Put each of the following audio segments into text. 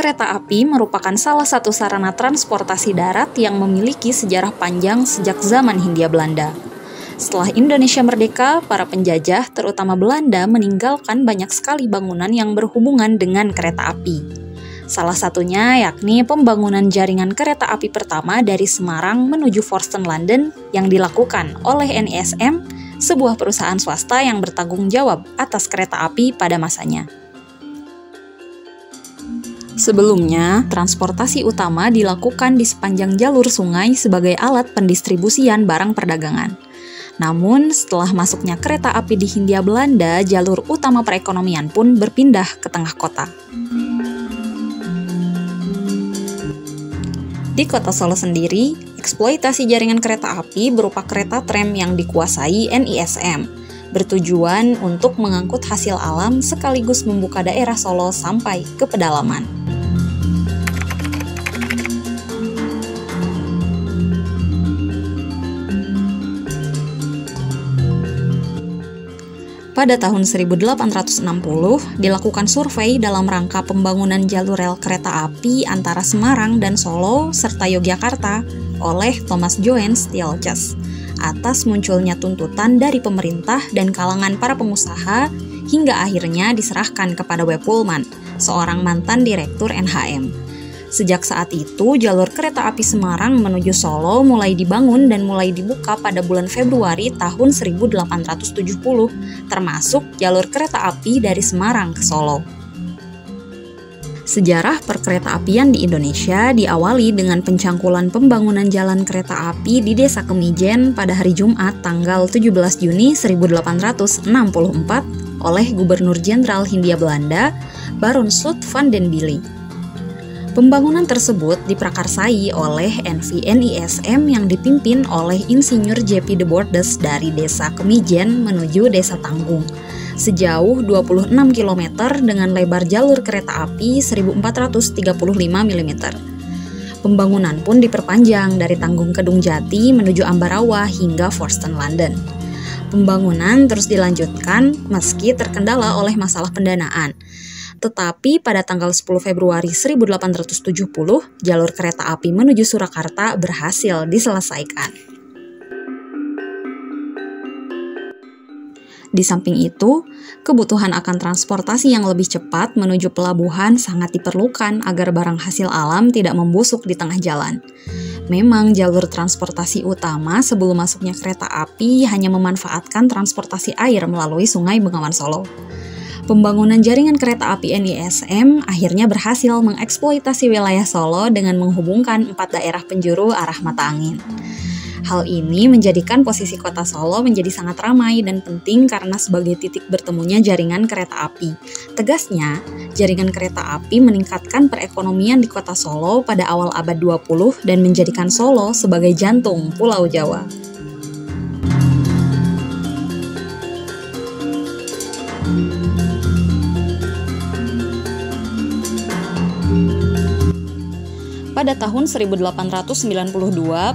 Kereta api merupakan salah satu sarana transportasi darat yang memiliki sejarah panjang sejak zaman Hindia Belanda. Setelah Indonesia merdeka, para penjajah, terutama Belanda, meninggalkan banyak sekali bangunan yang berhubungan dengan kereta api. Salah satunya yakni pembangunan jaringan kereta api pertama dari Semarang menuju Folkestone, London yang dilakukan oleh NISM, sebuah perusahaan swasta yang bertanggung jawab atas kereta api pada masanya. Sebelumnya, transportasi utama dilakukan di sepanjang jalur sungai sebagai alat pendistribusian barang perdagangan. Namun, setelah masuknya kereta api di Hindia Belanda, jalur utama perekonomian pun berpindah ke tengah kota. Di kota Solo sendiri, eksploitasi jaringan kereta api berupa kereta tram yang dikuasai NISM, bertujuan untuk mengangkut hasil alam sekaligus membuka daerah Solo sampai ke pedalaman. Pada tahun 1860, dilakukan survei dalam rangka pembangunan jalur rel kereta api antara Semarang dan Solo serta Yogyakarta oleh Thomas Johannes Thieltjes atas munculnya tuntutan dari pemerintah dan kalangan para pengusaha hingga akhirnya diserahkan kepada W. Pullman, seorang mantan direktur NHM. Sejak saat itu, jalur kereta api Semarang menuju Solo mulai dibangun dan mulai dibuka pada bulan Februari tahun 1870, termasuk jalur kereta api dari Semarang ke Solo. Sejarah perkereta-apian di Indonesia diawali dengan pencangkulan pembangunan jalan kereta api di Desa Kemijen pada hari Jumat tanggal 17 Juni 1864 oleh Gubernur Jenderal Hindia Belanda, Baron Slot van den Billy. Pembangunan tersebut diprakarsai oleh NVNISM yang dipimpin oleh Insinyur J.P. de Bordes dari Desa Kemijen menuju Desa Tanggung, sejauh 26 km dengan lebar jalur kereta api 1435 mm. Pembangunan pun diperpanjang dari Tanggung Kedung Jati menuju Ambarawa hingga Folkestone, London. Pembangunan terus dilanjutkan meski terkendala oleh masalah pendanaan. Tetapi pada tanggal 10 Februari 1870, jalur kereta api menuju Surakarta berhasil diselesaikan. Di samping itu, kebutuhan akan transportasi yang lebih cepat menuju pelabuhan sangat diperlukan agar barang hasil alam tidak membusuk di tengah jalan. Memang jalur transportasi utama sebelum masuknya kereta api hanya memanfaatkan transportasi air melalui Sungai Bengawan Solo. Pembangunan jaringan kereta api NISM akhirnya berhasil mengeksploitasi wilayah Solo dengan menghubungkan 4 daerah penjuru arah mata angin. Hal ini menjadikan posisi kota Solo menjadi sangat ramai dan penting karena sebagai titik bertemunya jaringan kereta api. Tegasnya, jaringan kereta api meningkatkan perekonomian di kota Solo pada awal abad 20 dan menjadikan Solo sebagai jantung Pulau Jawa. Pada tahun 1892,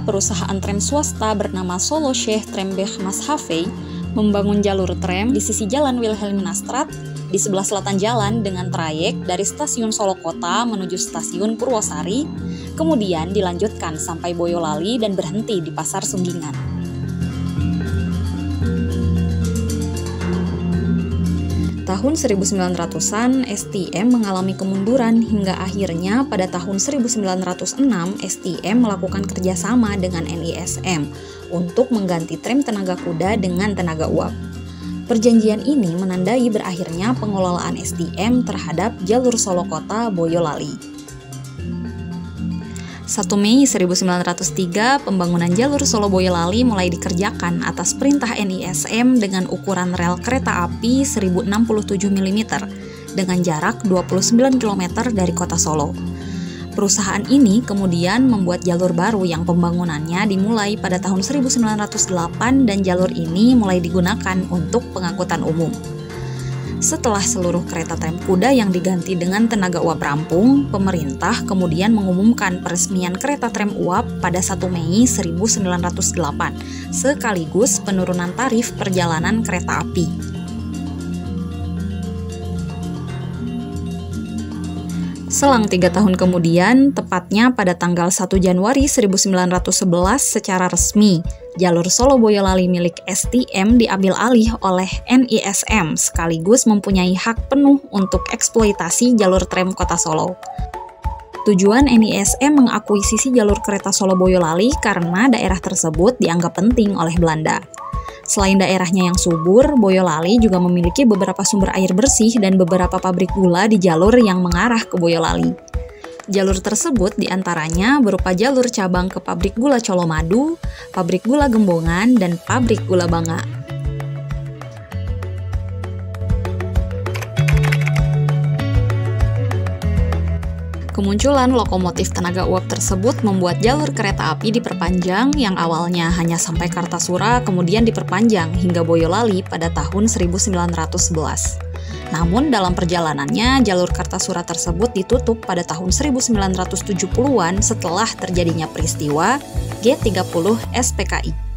perusahaan tram swasta bernama Solo Sheikh Trambech Masshavei membangun jalur tram di sisi jalan Wilhelminastraat di sebelah selatan jalan dengan trayek dari stasiun Solo Kota menuju stasiun Purwosari, kemudian dilanjutkan sampai Boyolali dan berhenti di Pasar Sunggingan. Tahun 1900-an, STM mengalami kemunduran hingga akhirnya pada tahun 1906 STM melakukan kerjasama dengan NISM untuk mengganti tram tenaga kuda dengan tenaga uap. Perjanjian ini menandai berakhirnya pengelolaan STM terhadap jalur Solo Kota Boyolali. 1 Mei 1903, pembangunan jalur Solo Boyolali mulai dikerjakan atas perintah NISM dengan ukuran rel kereta api 1067 mm dengan jarak 29 km dari kota Solo. Perusahaan ini kemudian membuat jalur baru yang pembangunannya dimulai pada tahun 1908 dan jalur ini mulai digunakan untuk pengangkutan umum. Setelah seluruh kereta tram kuda yang diganti dengan tenaga uap rampung, pemerintah kemudian mengumumkan peresmian kereta tram uap pada 1 Mei 1908, sekaligus penurunan tarif perjalanan kereta api. Selang 3 tahun kemudian, tepatnya pada tanggal 1 Januari 1911 secara resmi, jalur Solo Boyolali milik STM diambil alih oleh NISM sekaligus mempunyai hak penuh untuk eksploitasi jalur tram kota Solo. Tujuan NISM mengakuisisi jalur kereta Solo Boyolali karena daerah tersebut dianggap penting oleh Belanda. Selain daerahnya yang subur, Boyolali juga memiliki beberapa sumber air bersih dan beberapa pabrik gula di jalur yang mengarah ke Boyolali. Jalur tersebut diantaranya berupa jalur cabang ke pabrik gula Colomadu, pabrik gula Gembongan, dan pabrik gula Banga. Kemunculan lokomotif tenaga uap tersebut membuat jalur kereta api diperpanjang yang awalnya hanya sampai Kartasura kemudian diperpanjang hingga Boyolali pada tahun 1911. Namun dalam perjalanannya jalur Kartasura tersebut ditutup pada tahun 1970-an setelah terjadinya peristiwa G30 SPKI.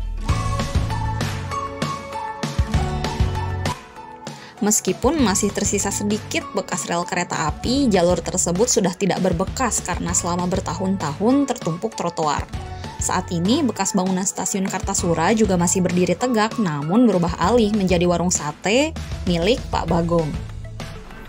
Meskipun masih tersisa sedikit bekas rel kereta api, jalur tersebut sudah tidak berbekas karena selama bertahun-tahun tertumpuk trotoar. Saat ini, bekas bangunan stasiun Kartasura juga masih berdiri tegak namun berubah alih menjadi warung sate milik Pak Bagong.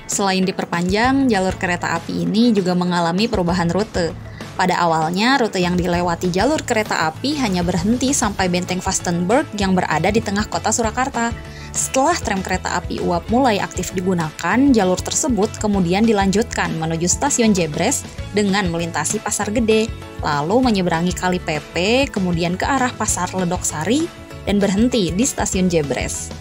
Selain diperpanjang, jalur kereta api ini juga mengalami perubahan rute. Pada awalnya, rute yang dilewati jalur kereta api hanya berhenti sampai Benteng Vastenburg yang berada di tengah kota Surakarta. Setelah tram kereta api uap mulai aktif digunakan, jalur tersebut kemudian dilanjutkan menuju stasiun Jebres dengan melintasi Pasar Gede, lalu menyeberangi Kali Pepe, kemudian ke arah Pasar Ledok Sari, dan berhenti di stasiun Jebres.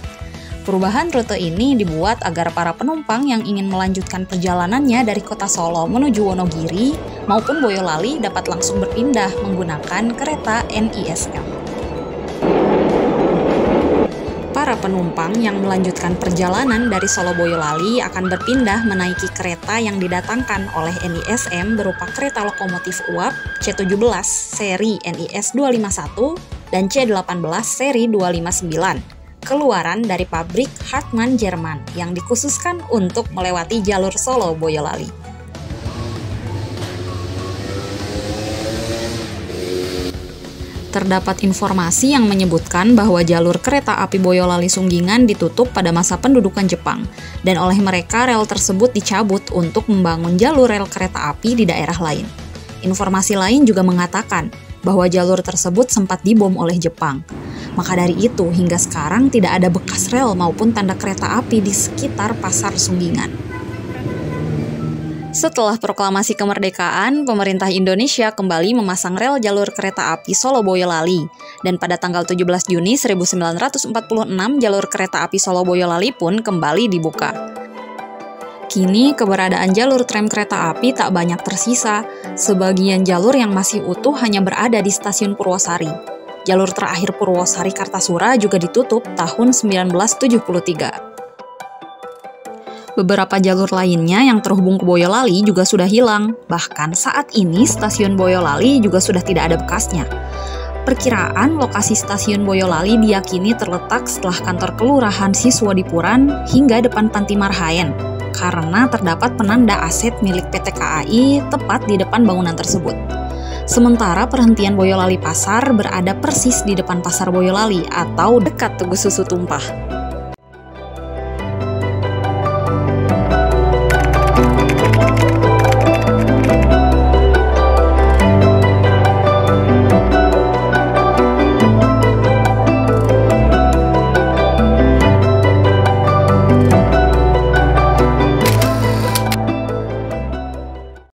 Perubahan rute ini dibuat agar para penumpang yang ingin melanjutkan perjalanannya dari kota Solo menuju Wonogiri maupun Boyolali dapat langsung berpindah menggunakan kereta NISM. Para penumpang yang melanjutkan perjalanan dari Solo Boyolali akan berpindah menaiki kereta yang didatangkan oleh NISM berupa kereta lokomotif uap C17 seri NIS 251 dan C18 seri 259, keluaran dari pabrik Hartmann Jerman yang dikhususkan untuk melewati jalur Solo Boyolali. Terdapat informasi yang menyebutkan bahwa jalur kereta api Boyolali Sunggingan ditutup pada masa pendudukan Jepang, dan oleh mereka rel tersebut dicabut untuk membangun jalur rel kereta api di daerah lain. Informasi lain juga mengatakan bahwa jalur tersebut sempat dibom oleh Jepang. Maka dari itu, hingga sekarang tidak ada bekas rel maupun tanda kereta api di sekitar Pasar Sunggingan. Setelah proklamasi kemerdekaan, pemerintah Indonesia kembali memasang rel jalur kereta api Solo Boyolali, dan pada tanggal 17 Juni 1946 jalur kereta api Solo Boyolali pun kembali dibuka. Kini keberadaan jalur tram kereta api tak banyak tersisa, sebagian jalur yang masih utuh hanya berada di stasiun Purwosari. Jalur terakhir Purwosari Kartasura juga ditutup tahun 1973. Beberapa jalur lainnya yang terhubung ke Boyolali juga sudah hilang. Bahkan saat ini stasiun Boyolali juga sudah tidak ada bekasnya. Perkiraan lokasi stasiun Boyolali diyakini terletak setelah kantor kelurahan Siswadipuran hingga depan Panti Marhaen, karena terdapat penanda aset milik PT KAI tepat di depan bangunan tersebut. Sementara perhentian Boyolali Pasar berada persis di depan Pasar Boyolali atau dekat Tugu Susu Tumpah.